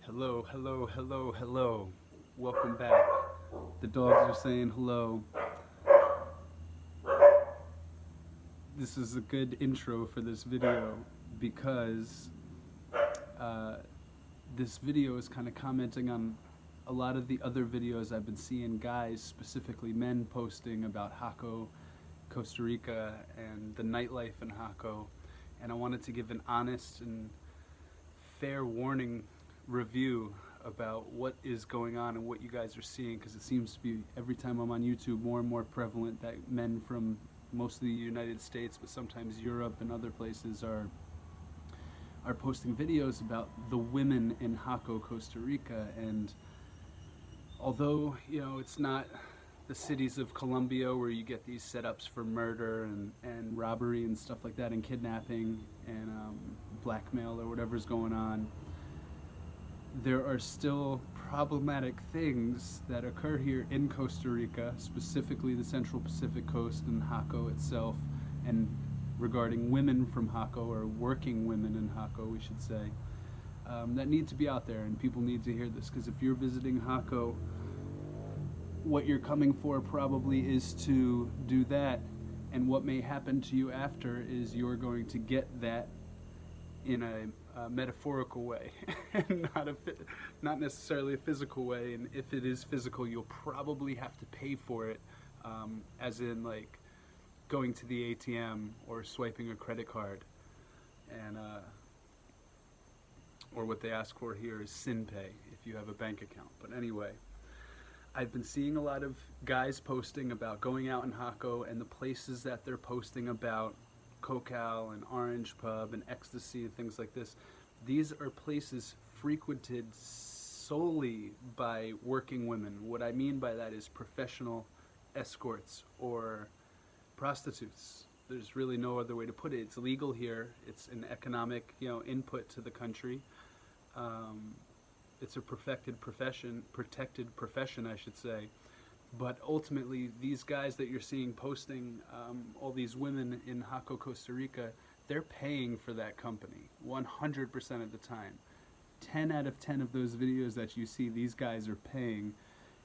Hello, hello, hello, hello. Welcome back. The dogs are saying hello. This is a good intro for this video because uh, this video is kind of commenting on a lot of the other videos I've been seeing guys, specifically men, posting about Jaco, Costa Rica, and the nightlife in Jaco. And I wanted to give an honest and fair warning review about what is going on and what you guys are seeing, because it seems to be every time I'm on YouTube more and more prevalent that men from mostly the United States, but sometimes Europe and other places are posting videos about the women in Jaco, Costa Rica. And although it's not the cities of Colombia where you get these setups for murder and robbery and stuff like that, and kidnapping and blackmail or whatever's going on, there are still problematic things that occur here in Costa Rica, specifically the Central Pacific Coast and Jaco itself, and regarding women from Jaco, or working women in Jaco, we should say, that need to be out there, and people need to hear this, because if you're visiting Jaco, what you're coming for probably is to do that, and what may happen to you after is you're going to get that in a metaphorical way, and not necessarily a physical way. And if it is physical, you'll probably have to pay for it, as in like going to the ATM or swiping a credit card, and or what they ask for here is sin pay if you have a bank account. But anyway, I've been seeing a lot of guys posting about going out in Jaco, and the places that they're posting about, Cocal and Orange Pub and Ecstasy and things like this. These are places frequented solely by working women. What I mean by that is professional escorts or prostitutes. There's really no other way to put it. It's legal here. It's an economic, input to the country. It's a protected profession, I should say. But ultimately, these guys that you're seeing posting, all these women in Jaco, Costa Rica, they're paying for that company 100% of the time. 10 out of 10 of those videos that you see, these guys are paying.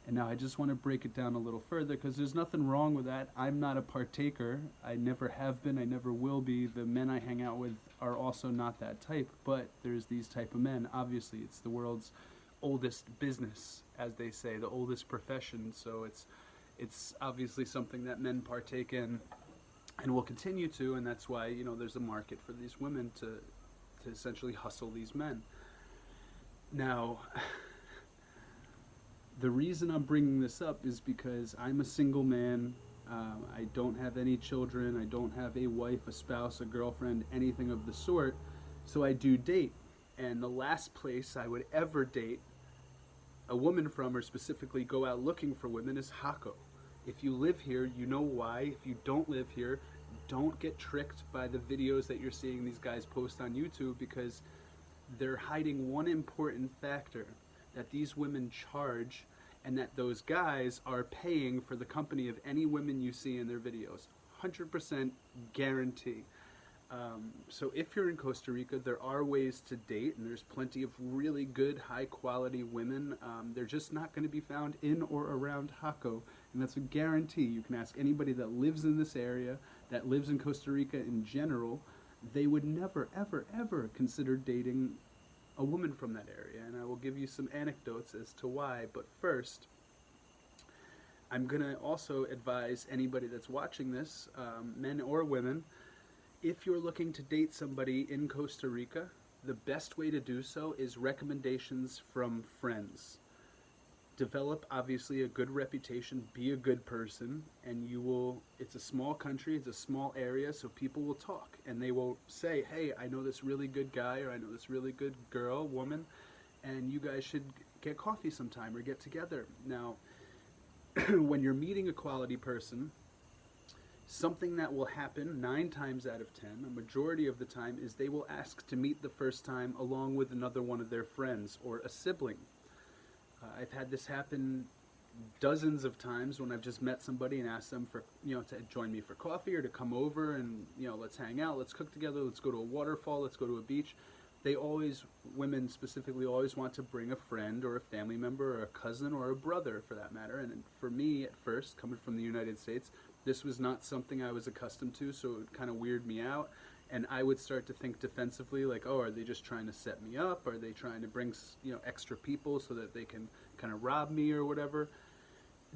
And now I just want to break it down a little further, because there's nothing wrong with that. I'm not a partaker. I never have been. I never will be. The men I hang out with are also not that type. But there's these type of men. Obviously, it's the world's oldest business, as they say, the oldest profession. So it's obviously something that men partake in and will continue to, and that's why there's a market for these women to essentially hustle these men. Now, the reason I'm bringing this up is because I'm a single man. I don't have any children. I don't have a wife, a spouse, a girlfriend, anything of the sort. So I do date. And the last place I would ever date a woman from, or specifically go out looking for women, is Jaco. If you live here, you know why. If you don't live here, don't get tricked by the videos that you're seeing these guys post on YouTube, because they're hiding one important factor, that these women charge, and that those guys are paying for the company of any women you see in their videos. 100% guarantee. So if you're in Costa Rica, there are ways to date, and there's plenty of really good, high-quality women. They're just not going to be found in or around Jaco, and that's a guarantee. You can ask anybody that lives in this area, that lives in Costa Rica in general. They would never, ever, ever consider dating a woman from that area, and I will give you some anecdotes as to why. But first, I'm going to also advise anybody that's watching this, men or women, if you're looking to date somebody in Costa Rica, the best way to do so is recommendations from friends. Develop, obviously, a good reputation, be a good person, and it's a small country, it's a small area, so people will talk, and they will say, hey, I know this really good guy, or I know this really good girl, woman, and you guys should get coffee sometime or get together. Now, when you're meeting a quality person, something that will happen 9 times out of 10, a majority of the time, is they will ask to meet the first time along with another one of their friends or a sibling. I've had this happen dozens of times when I've just met somebody and asked them for, to join me for coffee or to come over and, let's hang out, let's cook together, let's go to a waterfall, let's go to a beach. women specifically always want to bring a friend or a family member or a cousin or a brother for that matter. And for me at first, coming from the United States, this was not something I was accustomed to, so it would kind of weird me out. And I would start to think defensively, like, oh, are they just trying to set me up? Are they trying to bring, extra people so that they can kind of rob me or whatever?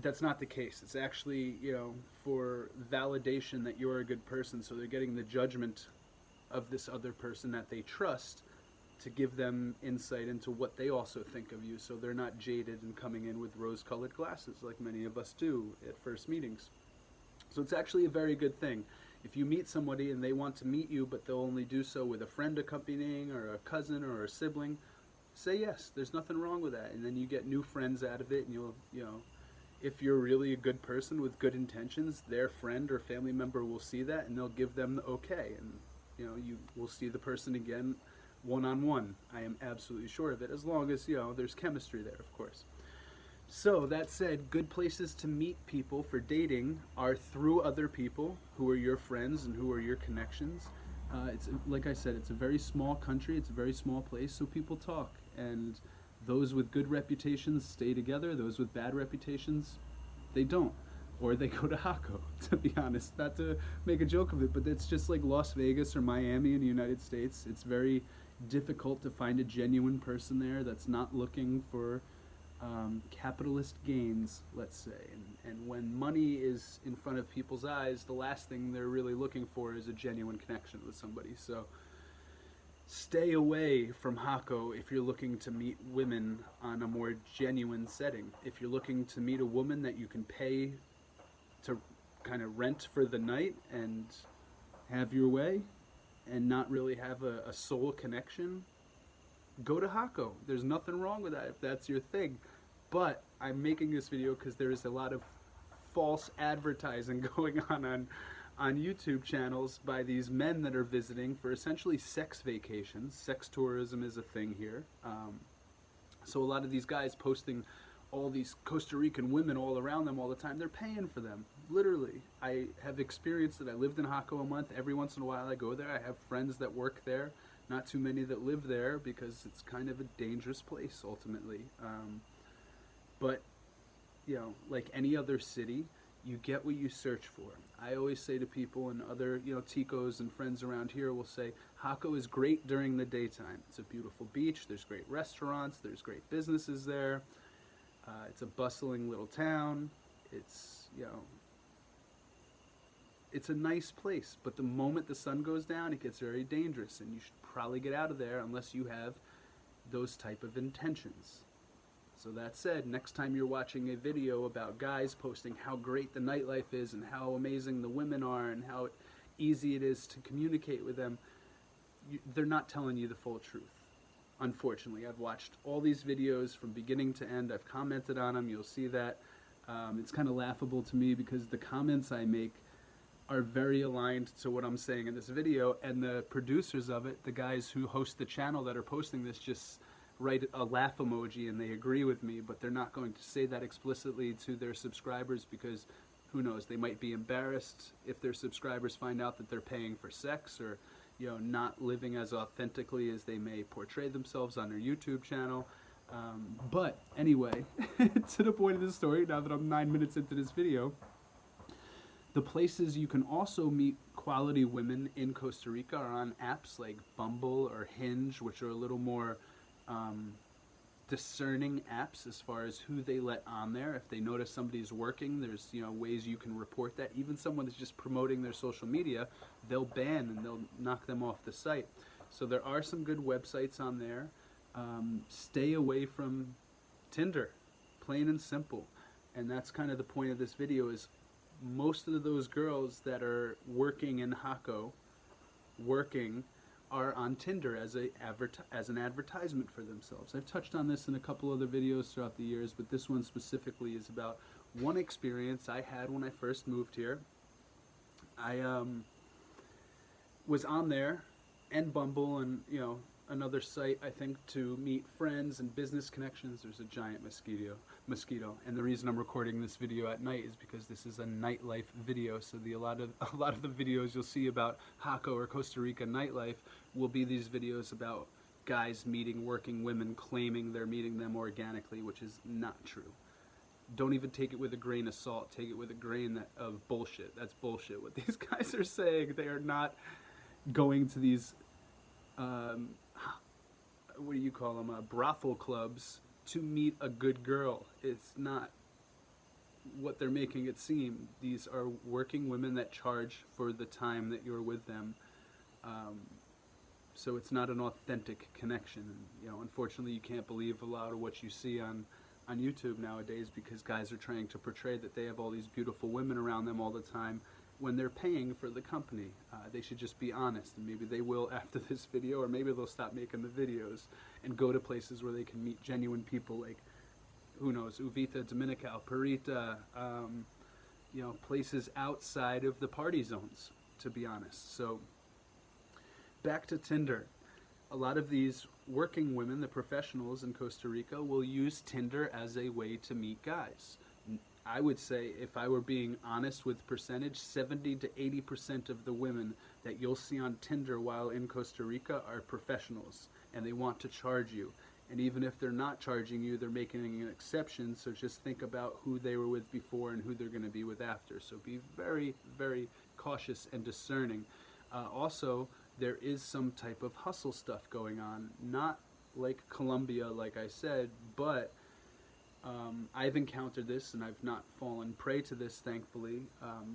That's not the case. It's actually, for validation that you're a good person. So they're getting the judgment of this other person that they trust to give them insight into what they also think of you, so they're not jaded and coming in with rose-colored glasses like many of us do at first meetings. So it's actually a very good thing. If you meet somebody and they want to meet you, but they'll only do so with a friend accompanying or a cousin or a sibling, say yes. There's nothing wrong with that. And then you get new friends out of it, and if you're really a good person with good intentions, their friend or family member will see that and they'll give them the okay. And, you will see the person again one-on-one. I am absolutely sure of it, as long as, there's chemistry there, of course. So, that said, good places to meet people for dating are through other people who are your friends and who are your connections. It's like I said, it's a very small country, it's a very small place, so people talk. And those with good reputations stay together, those with bad reputations, they don't. Or they go to Jaco, to be honest. Not to make a joke of it, but it's just like Las Vegas or Miami in the United States. It's very difficult to find a genuine person there that's not looking for capitalist gains, let's say. And when money is in front of people's eyes, the last thing they're really looking for is a genuine connection with somebody. So stay away from Jaco if you're looking to meet women on a more genuine setting. If you're looking to meet a woman that you can pay to kind of rent for the night and have your way and not really have a soul connection, go to Jaco. There's nothing wrong with that if that's your thing. But I'm making this video because there is a lot of false advertising going on YouTube channels by these men that are visiting for essentially sex vacations. Sex tourism is a thing here. So a lot of these guys posting all these Costa Rican women all around them all the time, they're paying for them, literally. I have experienced it. I lived in Jaco a month. Every once in a while I go there. I have friends that work there, not too many that live there because it's kind of a dangerous place ultimately. But, like any other city, you get what you search for. I always say to people, and other, Ticos and friends around here will say, Jaco is great during the daytime. It's a beautiful beach. There's great restaurants. There's great businesses there. It's a bustling little town. It's, it's a nice place. But the moment the sun goes down, it gets very dangerous, and you should probably get out of there unless you have those type of intentions. So that said, next time you're watching a video about guys posting how great the nightlife is and how amazing the women are and how easy it is to communicate with them, they're not telling you the full truth. Unfortunately, I've watched all these videos from beginning to end. I've commented on them. You'll see that. It's kind of laughable to me because the comments I make are very aligned to what I'm saying in this video, and the producers of it, the guys who host the channel that are posting this, just write a laugh emoji and they agree with me, but they're not going to say that explicitly to their subscribers because who knows, they might be embarrassed if their subscribers find out that they're paying for sex or not living as authentically as they may portray themselves on their YouTube channel. But anyway, to the point of the story, now that I'm 9 minutes into this video, the places you can also meet quality women in Costa Rica are on apps like Bumble or Hinge, which are a little more discerning apps as far as who they let on there. If they notice somebody's working, there's ways you can report that. Even someone that's just promoting their social media, they'll ban and they'll knock them off the site. So there are some good websites on there. Stay away from Tinder, plain and simple. And that's kind of the point of this video, is most of those girls that are working in Jaco, are on Tinder as an advertisement for themselves. I've touched on this in a couple other videos throughout the years, but this one specifically is about one experience I had when I first moved here. I was on there and Bumble and another site, I think, to meet friends and business connections. There's a giant mosquito, and the reason I'm recording this video at night is because this is a nightlife video. So a lot of the videos you'll see about Jaco or Costa Rica nightlife will be these videos about guys meeting working women claiming they're meeting them organically, which is not true. Don't even take it with a grain of salt. Take it with a grain of bullshit. That's bullshit. What these guys are saying, they are not going to these, what do you call them, brothel clubs to meet a good girl. It's not what they're making it seem. These are working women that charge for the time that you're with them. So it's not an authentic connection. And, you know, unfortunately, you can't believe a lot of what you see on YouTube nowadays, because guys are trying to portray that they have all these beautiful women around them all the time when they're paying for the company. They should just be honest, and maybe they will after this video, or maybe they'll stop making the videos and go to places where they can meet genuine people, like, who knows, Uvita, Dominical, Parita, you know, places outside of the party zones, to be honest. So back to Tinder. A lot of these working women, the professionals in Costa Rica, will use Tinder as a way to meet guys. I would say, if I were being honest with percentage, 70 to 80% of the women that you'll see on Tinder while in Costa Rica are professionals, and they want to charge you. And even if they're not charging you, they're making an exception, so just think about who they were with before and who they're going to be with after. So be very, very cautious and discerning. Also, there is some type of hustle stuff going on, not like Colombia, like I said, but I've encountered this, and I've not fallen prey to this, thankfully,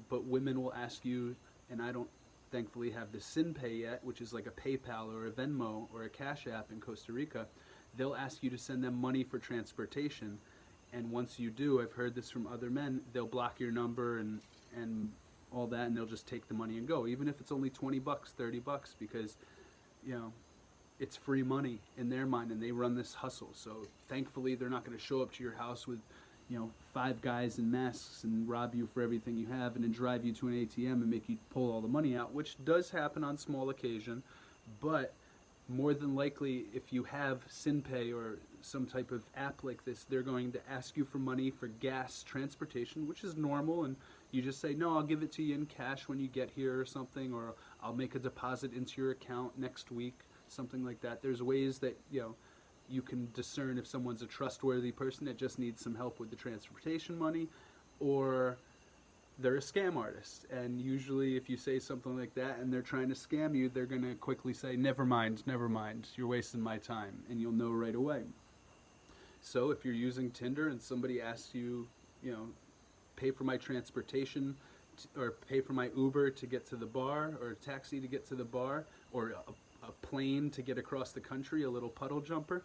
but women will ask you, and I don't thankfully have the SinPay yet, which is like a PayPal or a Venmo or a Cash App in Costa Rica. They'll ask you to send them money for transportation, and once you do, I've heard this from other men, they'll block your number and all that, and they'll just take the money and go, even if it's only 20 bucks, 30 bucks, because, you know, it's free money in their mind, and they run this hustle. So thankfully, they're not going to show up to your house with, you know, 5 guys in masks and rob you for everything you have, and then drive you to an ATM and make you pull all the money out, which does happen on small occasion. But more than likely, if you have SinPay or some type of app like this, they're going to ask you for money for gas, transportation, which is normal, and you just say, no, I'll give it to you in cash when you get here or something, or I'll make a deposit into your account next week, something like that. There's ways that, you know, you can discern if someone's a trustworthy person that just needs some help with the transportation money, or they're a scam artist. And usually if you say something like that and they're trying to scam you, they're going to quickly say, never mind, you're wasting my time, and you'll know right away. So if you're using Tinder and somebody asks you, you know, pay for my transportation, or pay for my Uber to get to the bar, or a taxi to get to the bar, or a plane to get across the country, a little puddle jumper,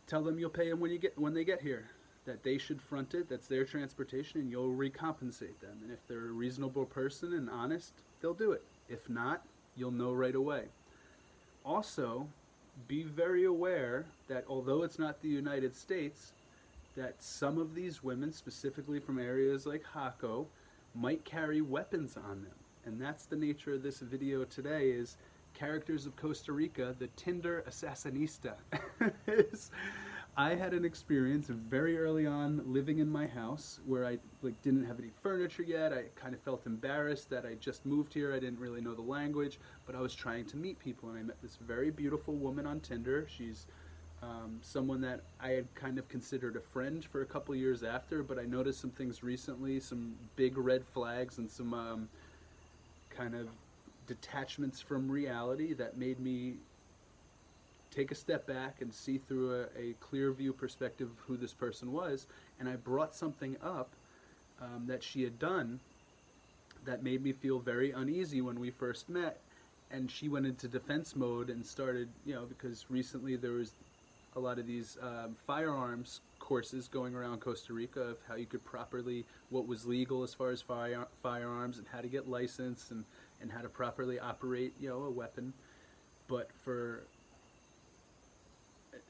tell them you'll pay them when they get here, that they should front it, that's their transportation, and you'll recompensate them. And if they're a reasonable person and honest, they'll do it. If not, you'll know right away. Also, be very aware that although it's not the United States, that some of these women, specifically from areas like Jaco, might carry weapons on them. And that's the nature of this video today, is characters of Costa Rica, the Tinder Assassinista. I had an experience very early on living in my house where I didn't have any furniture yet. I kind of felt embarrassed that I just moved here. I didn't really know the language, but I was trying to meet people, and I met this very beautiful woman on Tinder. She's someone that I had kind of considered a friend for a couple years after, but I noticed some things recently, some big red flags and some kind of detachments from reality that made me take a step back and see through a clear view perspective of who this person was. And I brought something up that she had done that made me feel very uneasy when we first met, and she went into defense mode and started, you know, because recently there was a lot of these firearms courses going around Costa Rica of how you could properly, what was legal as far as firearms, and how to get licensed, and how to properly operate, you know, a weapon. But for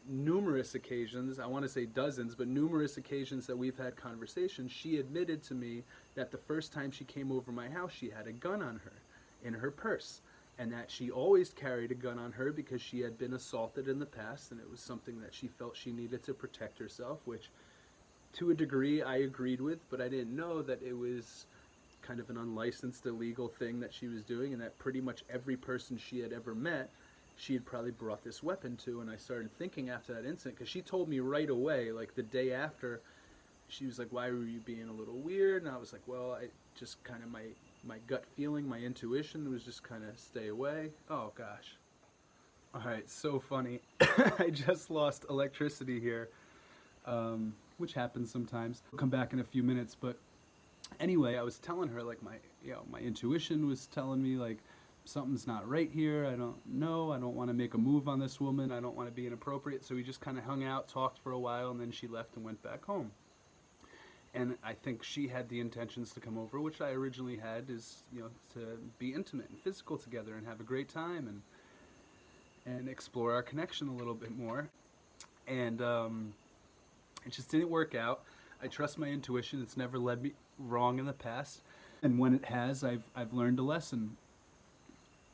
numerous occasions, I want to say dozens, but numerous occasions that we've had conversations, she admitted to me that the first time she came over my house, she had a gun on her, in her purse, and that she always carried a gun on her because she had been assaulted in the past, and it was something that she felt she needed to protect herself, which to a degree I agreed with, but I didn't know that it was kind of an unlicensed illegal thing that she was doing, and that pretty much every person she had ever met, she had probably brought this weapon to. And I started thinking after that incident, because she told me right away, like the day after, she was like, why were you being a little weird? And I was like, well, I just kind of, my gut feeling, my intuition was just kind of stay away. Oh gosh. All right, so funny. I just lost electricity here, which happens sometimes. I'll come back in a few minutes, but anyway, I was telling her, like, my intuition was telling me, like, something's not right here. I don't know. I don't want to make a move on this woman. I don't want to be inappropriate. So we just kind of hung out, talked for a while, and then she left and went back home. And I think she had the intentions to come over, which I originally had, is, to be intimate and physical together and have a great time and explore our connection a little bit more. And it just didn't work out. I trust my intuition. It's never led me wrong in the past. And when it has, I've learned a lesson.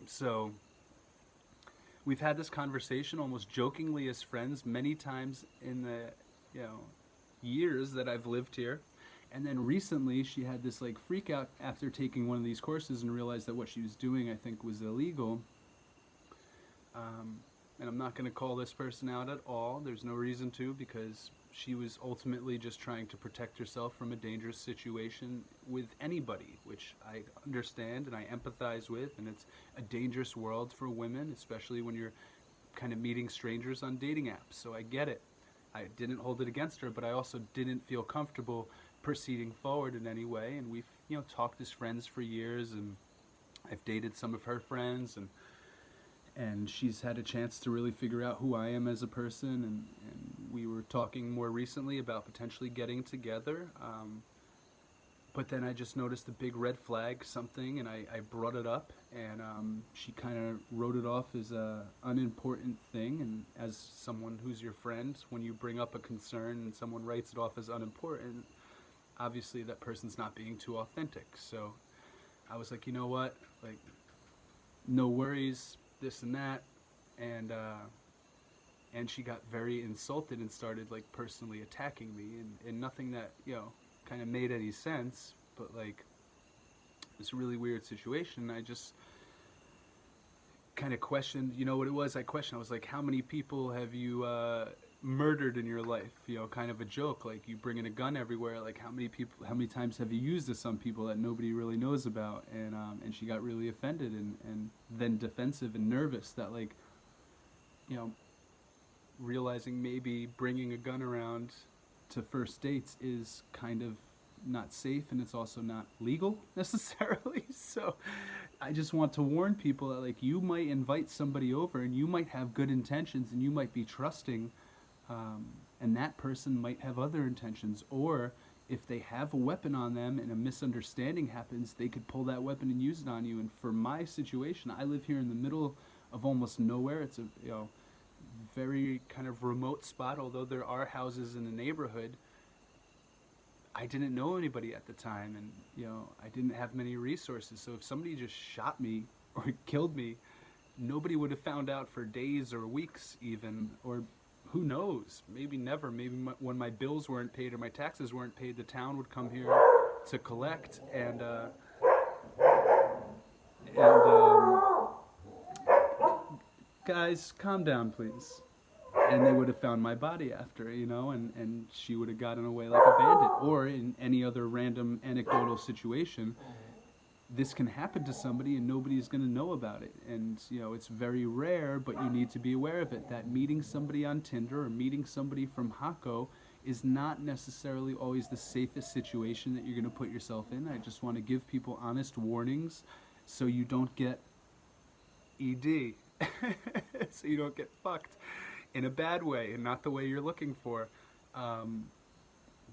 So we've had this conversation almost jokingly as friends many times in the years that I've lived here. And then recently she had this like freak out after taking one of these courses and realized that what she was doing, I think, was illegal. And I'm not going to call this person out at all. There's no reason to, because she was ultimately just trying to protect herself from a dangerous situation with anybody, which I understand and I empathize with. And it's a dangerous world for women, especially when you're kind of meeting strangers on dating apps. So I get it. I didn't hold it against her, but I also didn't feel comfortable proceeding forward in any way. And we've, talked as friends for years, and I've dated some of her friends, and she's had a chance to really figure out who I am as a person, and we were talking more recently about potentially getting together. But then I just noticed a big red flag, something, and I brought it up, and she kind of wrote it off as a unimportant thing. And as someone who's your friend, when you bring up a concern and someone writes it off as unimportant, obviously that person's not being too authentic. So I was like, you know what, like, no worries, this and that, and she got very insulted and started like personally attacking me, and nothing that kind of made any sense, but like it's a really weird situation. I just kind of questioned, what it was. I was like, how many people have you murdered in your life? Kind of a joke, like you bring in a gun everywhere, like how many times have you used this on people that nobody really knows about? And she got really offended and then defensive and nervous that, like, realizing maybe bringing a gun around to first dates is kind of not safe, and it's also not legal necessarily. So I just want to warn people that, like, you might invite somebody over and you might have good intentions and you might be trusting, and that person might have other intentions. Or if they have a weapon on them and a misunderstanding happens, they could pull that weapon and use it on you. And for my situation, I live here in the middle of almost nowhere. It's a very kind of remote spot, although there are houses in the neighborhood. I didn't know anybody at the time, and I didn't have many resources. So if somebody just shot me or killed me, nobody would have found out for days or weeks even, or who knows, maybe never. Maybe when my bills weren't paid or my taxes weren't paid, the town would come here to collect, and guys, calm down, please. And they would have found my body after, and she would have gotten away like a bandit. Or in any other random anecdotal situation, this can happen to somebody and nobody's going to know about it. And, it's very rare, but you need to be aware of it, that meeting somebody on Tinder or meeting somebody from Jaco is not necessarily always the safest situation that you're going to put yourself in. I just want to give people honest warnings so you don't get ED, so you don't get fucked in a bad way and not the way you're looking for.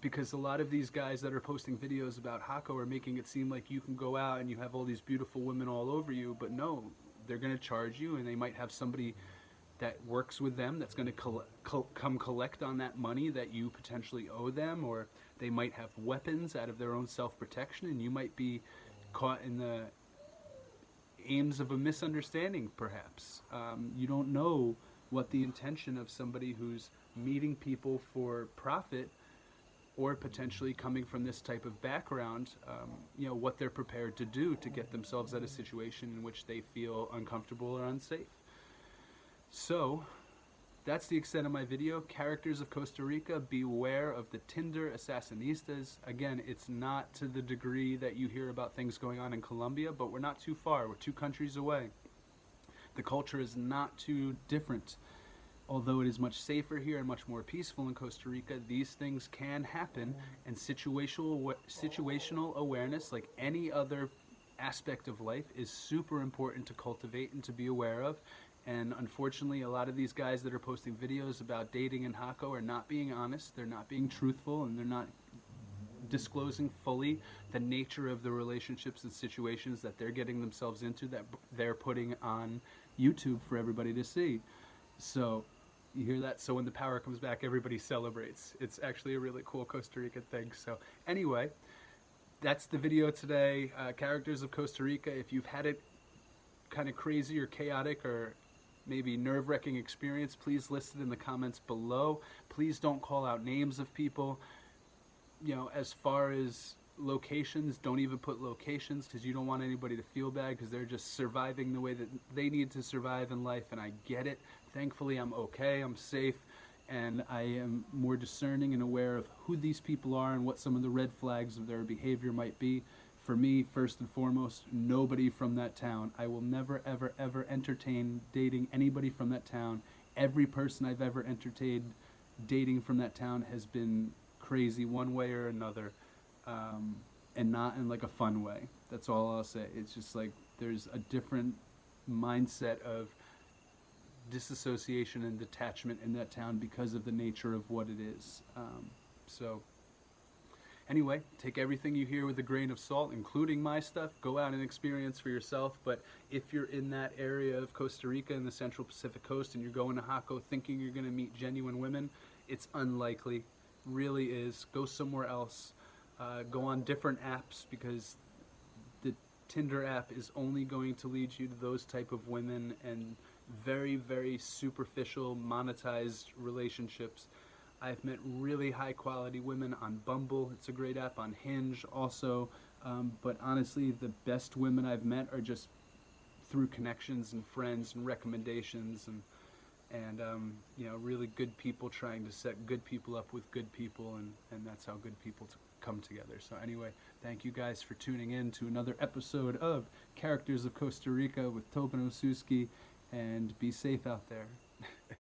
Because a lot of these guys that are posting videos about Jaco are making it seem like you can go out and you have all these beautiful women all over you, but no, they're going to charge you, and they might have somebody that works with them that's going to come collect on that money that you potentially owe them, or they might have weapons out of their own self-protection, and you might be caught in the aims of a misunderstanding, perhaps. You don't know what the intention of somebody who's meeting people for profit, or potentially coming from this type of background, what they're prepared to do to get themselves out of a situation in which they feel uncomfortable or unsafe. So that's the extent of my video. Characters of Costa Rica, beware of the Tinder Assassinistas. Again, it's not to the degree that you hear about things going on in Colombia, but we're not too far. We're 2 countries away. The culture is not too different. Although it is much safer here and much more peaceful in Costa Rica, these things can happen, and situational awareness, like any other aspect of life, is super important to cultivate and to be aware of. And unfortunately, a lot of these guys that are posting videos about dating in Jaco are not being honest, they're not being truthful, and they're not disclosing fully the nature of the relationships and situations that they're getting themselves into, that they're putting on YouTube for everybody to see. So you hear that? So when the power comes back, everybody celebrates. It's actually a really cool Costa Rican thing. So anyway, that's the video today. Characters of Costa Rica. If you've had it kind of crazy or chaotic or maybe nerve-wracking experience, please list it in the comments below. Please don't call out names of people. You know, as far as locations, don't even put locations, because you don't want anybody to feel bad, because they're just surviving the way that they need to survive in life, and I get it. Thankfully, I'm okay, I'm safe, and I am more discerning and aware of who these people are and what some of the red flags of their behavior might be. For me, first and foremost, nobody from that town. I will never, ever, ever entertain dating anybody from that town. Every person I've ever entertained dating from that town has been crazy one way or another, and not in like a fun way. That's all I'll say. It's just like there's a different mindset of disassociation and detachment in that town because of the nature of what it is. So anyway, take everything you hear with a grain of salt, including my stuff. Go out and experience for yourself. But if you're in that area of Costa Rica in the Central Pacific Coast and you're going to Jaco thinking you're going to meet genuine women, it's unlikely. Really is. Go somewhere else. Go on different apps, because the Tinder app is only going to lead you to those type of women and very, very superficial, monetized relationships. I've met really high quality women on Bumble. It's a great app. On Hinge also. But honestly, the best women I've met are just through connections and friends and recommendations, and you know, really good people trying to set good people up with good people, and that's how good people come together. So anyway, thank you guys for tuning in to another episode of Characters of Costa Rica with Tobin Osuski, and be safe out there.